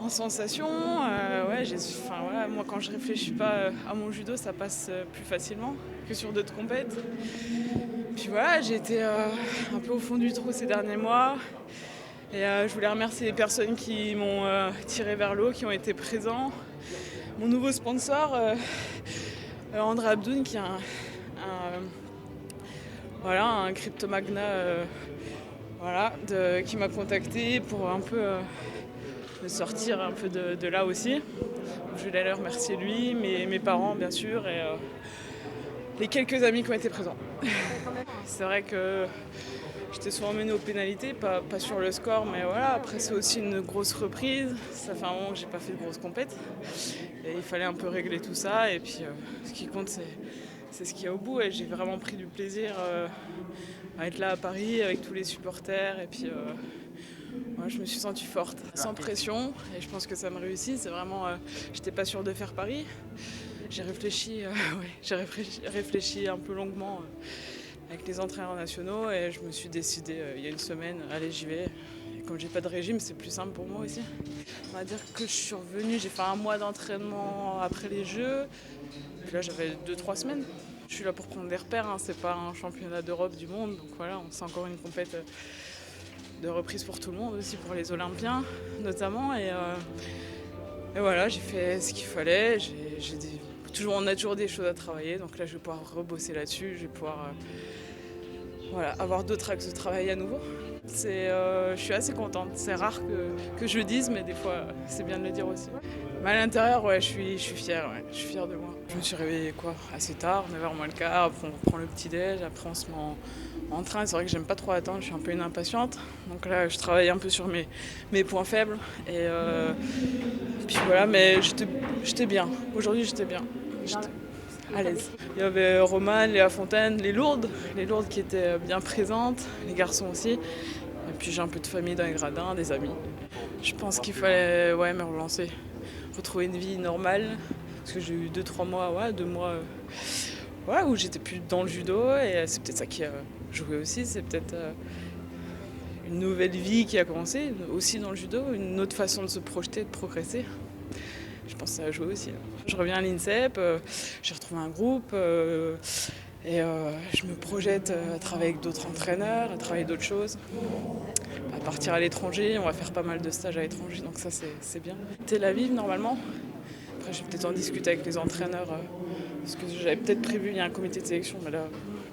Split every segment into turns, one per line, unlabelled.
En sensation, ouais, voilà, moi quand je réfléchis pas à mon judo, ça passe plus facilement que sur d'autres compètes. Puis voilà, j'ai été un peu au fond du trou ces derniers mois. Et je voulais remercier les personnes qui m'ont tiré vers le haut, qui ont été présents. Mon nouveau sponsor, André Abdoun, qui est voilà, un crypto-magna qui m'a contacté pour un peu me sortir un peu de là aussi. Je voulais le remercier lui, mes parents bien sûr, et les quelques amis qui ont été présents. C'est vrai que j'étais souvent menée aux pénalités, pas sur le score, mais voilà. Après, c'est aussi une grosse reprise. Ça fait un moment que j'ai pas fait de grosses compètes. Et il fallait un peu régler tout ça. Et puis, ce qui compte, c'est ce qu'il y a au bout. Et j'ai vraiment pris du plaisir à être là à Paris avec tous les supporters. Et puis, ouais, je me suis sentie forte, sans pression. Et je pense que ça me réussit. C'est vraiment, j'étais pas sûre de faire Paris. J'ai réfléchi, réfléchi un peu longuement avec les entraîneurs nationaux et je me suis décidée il y a une semaine, allez j'y vais. Et comme j'ai pas de régime, c'est plus simple pour moi aussi. On va dire que je suis revenue, j'ai fait un mois d'entraînement après les Jeux. Puis là j'avais 2-3 semaines. Je suis là pour prendre des repères, hein. C'est pas un championnat d'Europe du monde, donc voilà, c'est encore une compète de reprise pour tout le monde, aussi pour les Olympiens notamment. Et voilà, j'ai fait ce qu'il fallait. On a toujours des choses à travailler, donc là je vais pouvoir rebosser là-dessus, je vais pouvoir voilà, avoir d'autres axes de travail à nouveau. Je suis assez contente. C'est rare que je le dise, mais des fois, c'est bien de le dire aussi. Mais à l'intérieur, ouais, je suis fière. Ouais, je suis fière de moi. Je me suis réveillée assez tard, 9h moins le quart. Après, on prend le petit-déj. Après, on se met en train. C'est vrai que j'aime pas trop attendre. Je suis un peu une impatiente. Donc là, je travaille un peu sur mes points faibles. Et puis voilà, mais j'étais bien. Aujourd'hui, j'étais bien. J'étais à l'aise. Il y avait Romane, Léa Fontaine, les lourdes qui étaient bien présentes, les garçons aussi. Et puis j'ai un peu de famille dans les gradins, des amis. Je pense qu'il fallait me relancer, retrouver une vie normale. Parce que j'ai eu 2-3 mois, 2 mois où j'étais plus dans le judo. Et c'est peut-être ça qui a joué aussi. C'est peut-être une nouvelle vie qui a commencé, aussi dans le judo, une autre façon de se projeter, de progresser. Je pense que ça a joué aussi. Je reviens à l'INSEP, j'ai retrouvé un groupe et je me projette à travailler avec d'autres entraîneurs, à travailler d'autres choses. À partir à l'étranger, on va faire pas mal de stages à l'étranger, donc ça c'est bien. Tel Aviv normalement. Après je vais peut-être en discuter avec les entraîneurs, parce que j'avais peut-être prévu, il y a un comité de sélection, mais là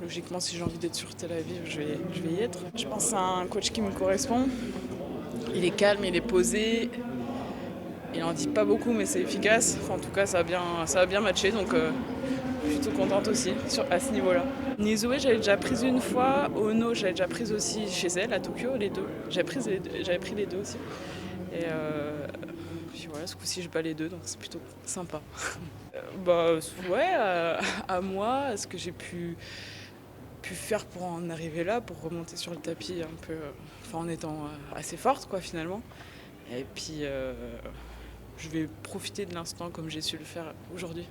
logiquement si j'ai envie d'être sur Tel Aviv, je vais y être. Je pense à un coach qui me correspond. Il est calme, il est posé. Il en dit pas beaucoup, mais c'est efficace. Enfin, en tout cas, ça a bien matché, donc plutôt contente aussi à ce niveau-là. Nizoué, j'avais déjà prise une fois. Ono, j'avais déjà prise aussi chez elle, à Tokyo, les deux. J'avais pris les deux aussi. Et puis voilà, ce coup-ci, je bats les deux, donc c'est plutôt sympa. À moi, ce que j'ai pu faire pour en arriver là, pour remonter sur le tapis un peu, en étant assez forte, quoi, finalement. Et puis, je vais profiter de l'instant comme j'ai su le faire aujourd'hui.